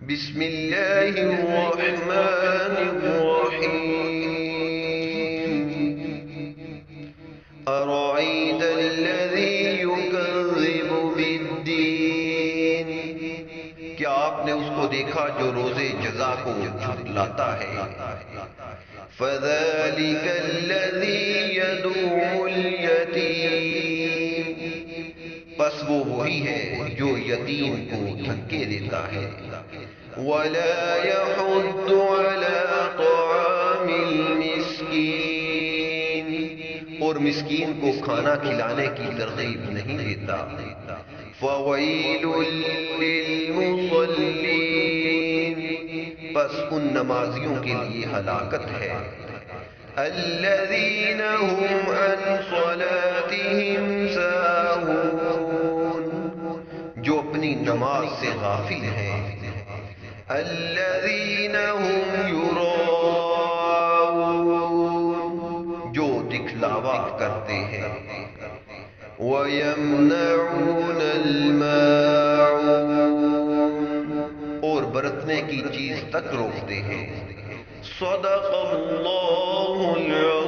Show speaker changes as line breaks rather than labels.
بسم اللہ الرحمن الرحیم ارأیت الذی یکذب بالدین، کیا آپ نے اس کو دیکھا جو روز جزا کو جھٹلاتا ہے؟ فذلک الذی یدعو الیتیم، پس وہ وہی ہے جو یتیم کو دھکے دیتا ہے۔ ولا يحض على طعام المسکین، اور مسکین کو کھانا کھلانے کی ترغیب نہیں دیتا۔ فویل للمصلین، پس ان نمازیوں کے لیے ہلاکت ہے۔ الذین هم عن صلاتهم ساہون، جو اپنی نماز سے غافل ہیں۔ الذین هم یراؤون، جو دکھلاوا کرتے ہیں۔ وَيَمْنَعُونَ الْمَاعُونَ، اور برتنے کی چیز تک روکتے ہیں۔ صدق اللہ العظیم۔